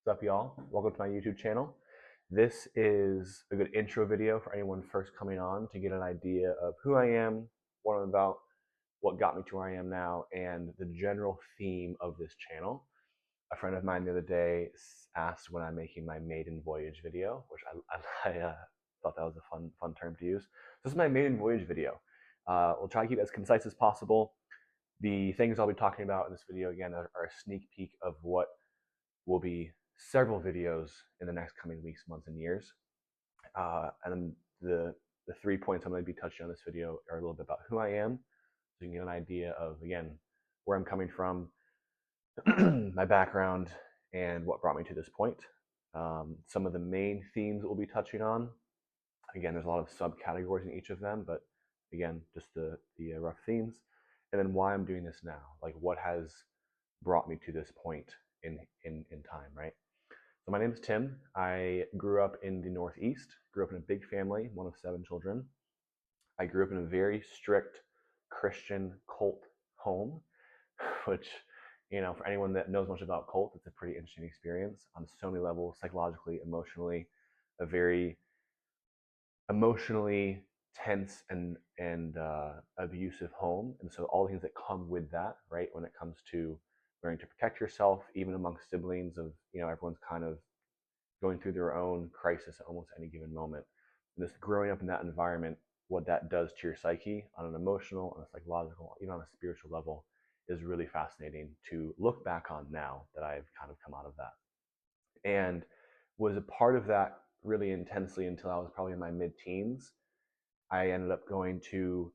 What's up, y'all? Welcome to my YouTube channel. This is a good intro video for anyone first coming on to get an idea of who I am, what I'm about, what got me to where I am now, and the general theme of this channel. A friend of mine the other day asked when I'm making my Maiden voyage video, which I thought that was a fun term to use. This is my Maiden voyage video. We'll try to keep it as concise as possible. The things I'll be talking about in this video, again, are a sneak peek of what will be several videos in the next coming weeks, months, and years. And the 3 points I'm going to be touching on this video are a little bit about who I am, so you can get an idea of, again, where I'm coming from, my background, and what brought me to this point. Some of the main themes that we'll be touching on. Again, there's a lot of subcategories in each of them, but again, just the rough themes. And then why I'm doing this now, like what has brought me to this point in time, right? So my name is Tim. I grew up in the Northeast, grew up in a big family, one of 7 children. I grew up in a very strict Christian cult home, which, for anyone that knows much about cult, it's a pretty interesting experience on so many levels, psychologically, emotionally, a very emotionally tense and abusive home. And so all the things that come with that, right, when it comes to learning to protect yourself, even amongst siblings of, everyone's kind of going through their own crisis at almost any given moment. And just growing up in that environment, what that does to your psyche on an emotional, on a psychological, even on a spiritual level, is really fascinating to look back on now that I've kind of come out of that. And was a part of that really intensely until I was probably in my mid-teens. I ended up going to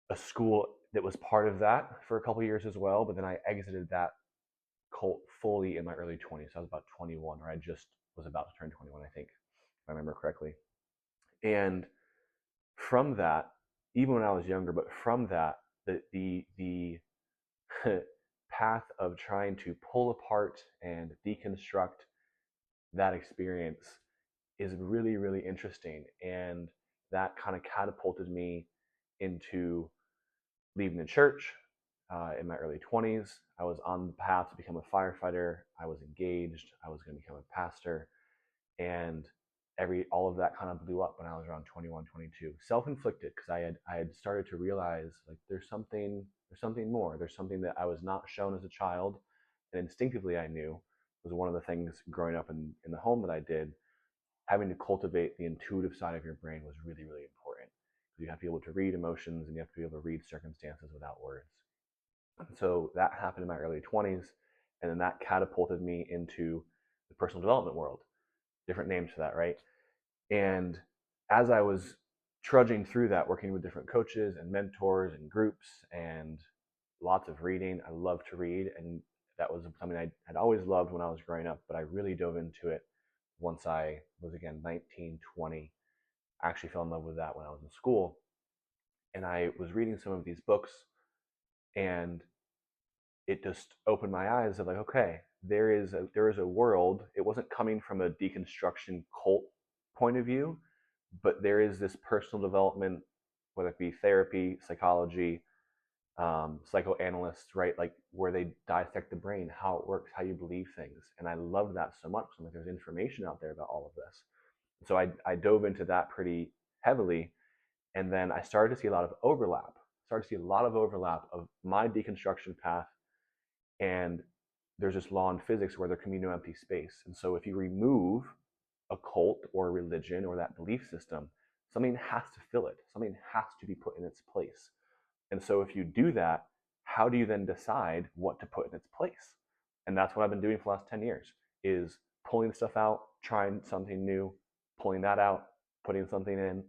a school that was part of that for a couple of years as well, but then I exited that cult fully in my early 20s. So I was about 21, or I just was about to turn 21, I think, if I remember correctly. And from that, even when I was younger, but from that, the path of trying to pull apart and deconstruct that experience is really, really interesting. And that kind of catapulted me into leaving the church in my early 20s. I was on the path to become a firefighter. I was engaged. I was going to become a pastor. And all of that kind of blew up when I was around 21, 22. Self-inflicted, because I had started to realize, like, there's something more. There's something that I was not shown as a child, and instinctively I knew was one of the things growing up in the home that I did. Having to cultivate the intuitive side of your brain was really, really important. You have to be able to read emotions, and you have to be able to read circumstances without words. And so that happened in my early 20s, and then that catapulted me into the personal development world. Different names for that, right? And as I was trudging through that, working with different coaches and mentors and groups and lots of reading, I love to read, and that was something I had always loved when I was growing up, but I really dove into it once I was, again, 19, 20. I actually fell in love with that when I was in school. And I was reading some of these books, and it just opened my eyes of, like, okay, there is a world. It wasn't coming from a deconstruction cult point of view, but there is this personal development, whether it be therapy, psychology, psychoanalysts, right? Like, where they dissect the brain, how it works, how you believe things. And I love that so much. I'm like, there's information out there about all of this. So I dove into that pretty heavily. And then I started to see a lot of overlap, of my deconstruction path. And there's this law in physics where there can be no empty space. And so if you remove a cult or a religion or that belief system, something has to fill it. Something has to be put in its place. And so if you do that, how do you then decide what to put in its place? And that's what I've been doing for the last 10 years, is pulling stuff out, trying something new, pulling that out, putting something in.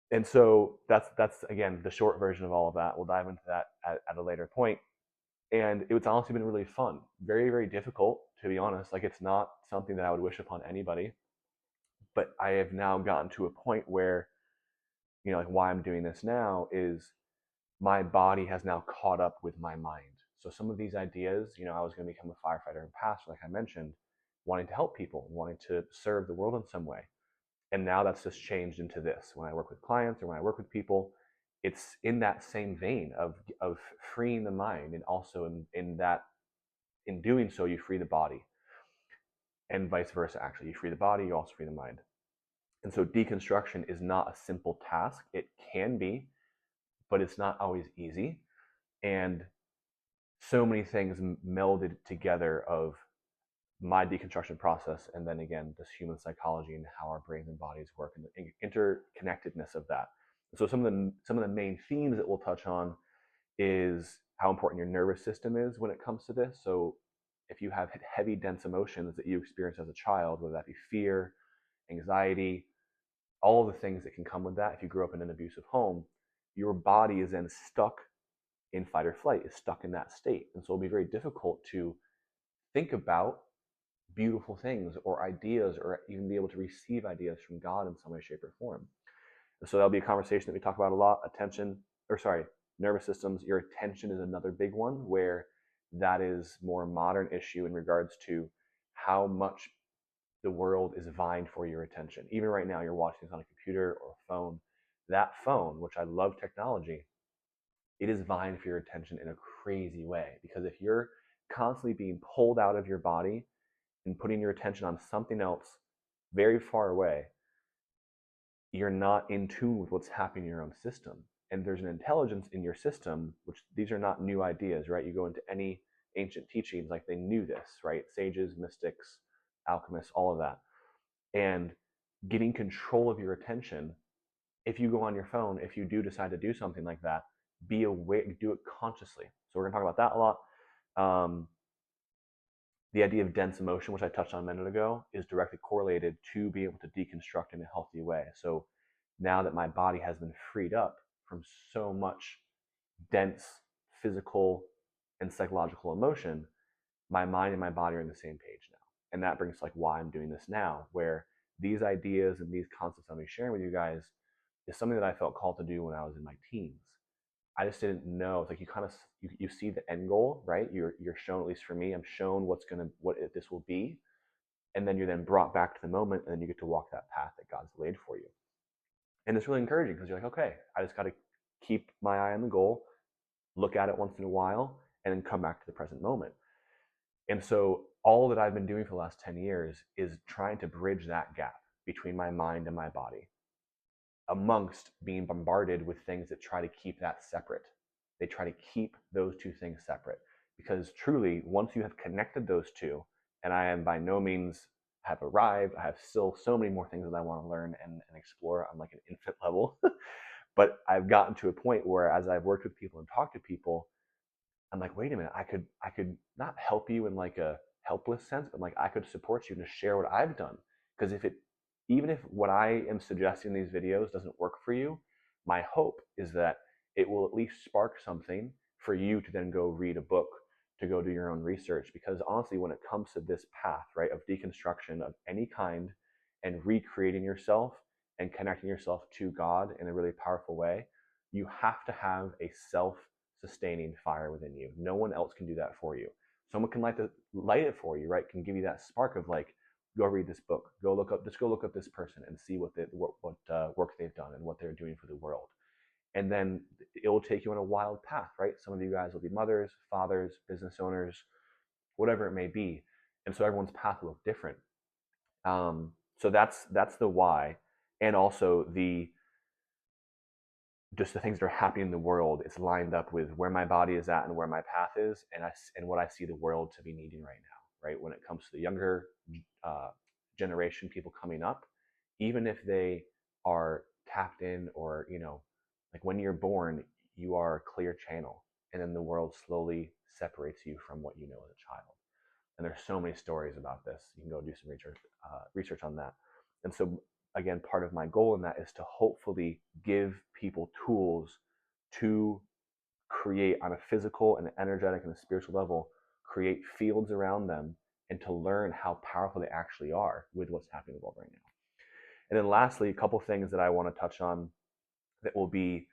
And so that's again the short version of all of that. We'll dive into that at a later point. And it's honestly been really fun. Very, very difficult, to be honest. Like, it's not something that I would wish upon anybody. But I have now gotten to a point where, like, why I'm doing this now is my body has now caught up with my mind. So some of these ideas, I was going to become a firefighter and pastor, like I mentioned, wanting to help people, wanting to serve the world in some way. And now that's just changed into this. When I work with clients or when I work with people, it's in that same vein of freeing the mind, and also in that in doing so, you free the body, and vice versa. Actually, you free the body, you also free the mind. And so deconstruction is not a simple task. It can be, but it's not always easy. And so many things melded together of my deconstruction process, and then again this human psychology and how our brains and bodies work, and the interconnectedness of that. So some of the main themes that we'll touch on is how important your nervous system is when it comes to this. So if you have heavy, dense emotions that you experience as a child, whether that be fear, anxiety, all of the things that can come with that, if you grew up in an abusive home, your body is then stuck in fight or flight, is stuck in that state. And so it'll be very difficult to think about beautiful things or ideas, or even be able to receive ideas from God in some way, shape, or form. And so that'll be a conversation that we talk about a lot. Nervous systems. Your attention is another big one, where that is more a modern issue in regards to how much the world is vying for your attention. Even right now, you're watching this on a computer or a phone. That phone, which I love technology, it is vying for your attention in a crazy way. Because if you're constantly being pulled out of your body and putting your attention on something else very far away, you're not in tune with what's happening in your own system. And there's an intelligence in your system, which these are not new ideas, right? You go into any ancient teachings, like they knew this, right? Sages, mystics, alchemists, all of that. And getting control of your attention, if you go on your phone, if you do decide to do something like that, be aware, do it consciously. So we're going to talk about that a lot. The idea of dense emotion, which I touched on a minute ago, is directly correlated to being able to deconstruct in a healthy way. So now that my body has been freed up from so much dense physical and psychological emotion, my mind and my body are on the same page now. And that brings like why I'm doing this now, where these ideas and these concepts I'm sharing with you guys is something that I felt called to do when I was in my teens. I just didn't know. It's like you kind of you see the end goal, right? You're shown, at least for me, I'm shown what this will be, and then you're then brought back to the moment, and then you get to walk that path that God's laid for you. And it's really encouraging because you're like, okay, I just got to keep my eye on the goal, look at it once in a while, and then come back to the present moment. And so all that I've been doing for the last 10 years is trying to bridge that gap between my mind and my body, amongst being bombarded with things that try to keep that separate. They try to keep those two things separate, because truly, once you have connected those two, and I am by no means have arrived, I have still so many more things that I want to learn and explore on like an infant level. But I've gotten to a point where, as I've worked with people and talked to people, I'm like, wait a minute, I could not help you in like a helpless sense, but like I could support you to share what I've done. Because even if what I am suggesting in these videos doesn't work for you, my hope is that it will at least spark something for you to then go read a book, to go do your own research. Because honestly, when it comes to this path, right, of deconstruction of any kind and recreating yourself and connecting yourself to God in a really powerful way, you have to have a self-sustaining fire within you. No one else can do that for you. Someone can light it for you, right? Can give you that spark of like, go read this book, go look up this person and see what work they've done and what they're doing for the world. And then it will take you on a wild path, right? Some of you guys will be mothers, fathers, business owners, whatever it may be. And so everyone's path will look different. So that's the why. And also just the things that are happening in the world, it's lined up with where my body is at and where my path is, and what I see the world to be needing right now, right? When it comes to the younger generation, people coming up, even if they are tapped in, or like when you're born, you are a clear channel, and then the world slowly separates you from what you know as a child. And there's so many stories about this. You can go do some research on that. And so again, part of my goal in that is to hopefully give people tools to create, on a physical and energetic and a spiritual level, create fields around them, and to learn how powerful they actually are with what's happening in the world right now. And then lastly, a couple things that I want to touch on that will be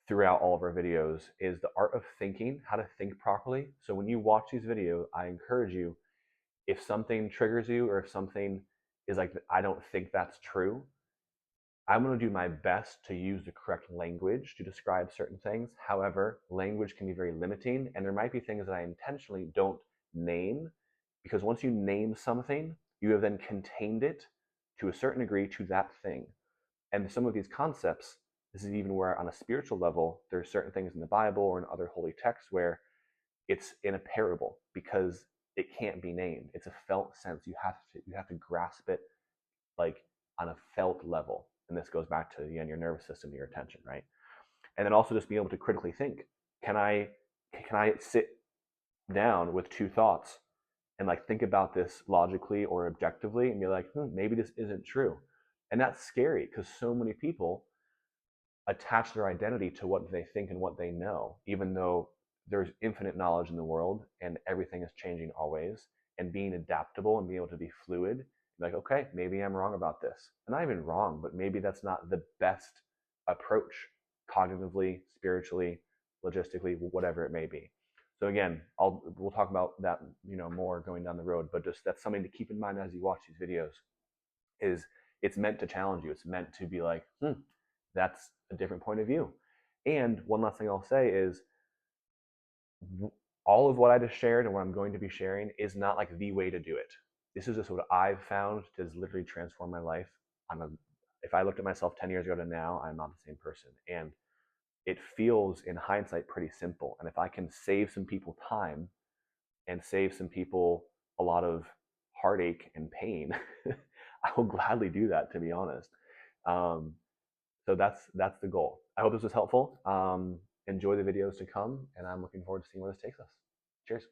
throughout all of our videos is the art of thinking, how to think properly. So when you watch these videos, I encourage you, if something triggers you, or if something is like, I don't think that's true, I'm going to do my best to use the correct language to describe certain things. However, language can be very limiting, and there might be things that I intentionally don't name, because once you name something, you have then contained it to a certain degree to that thing. And some of these concepts, this is even where on a spiritual level, there are certain things in the Bible or in other holy texts where it's in a parable because it can't be named. It's a felt sense. You have to grasp it like on a felt level. And this goes back to again your nervous system, your attention, right? And then also just being able to critically think. Can I sit down with two thoughts and like think about this logically or objectively and be like, maybe this isn't true. And that's scary because so many people attach their identity to what they think and what they know, even though there's infinite knowledge in the world and everything is changing always. And being adaptable and being able to be fluid, like, okay, maybe I'm wrong about this. And not even wrong, but maybe that's not the best approach cognitively, spiritually, logistically, whatever it may be. So again, we'll talk about that, more going down the road, but just that's something to keep in mind as you watch these videos is it's meant to challenge you. It's meant to be like, that's a different point of view. And one last thing I'll say is all of what I just shared and what I'm going to be sharing is not like the way to do it. This is just what I've found to literally transform my life. If I looked at myself 10 years ago to now, I'm not the same person. And it feels in hindsight pretty simple. And if I can save some people time and save some people a lot of heartache and pain, I will gladly do that, to be honest. So that's the goal. I hope this was helpful. Enjoy the videos to come, and I'm looking forward to seeing where this takes us. Cheers.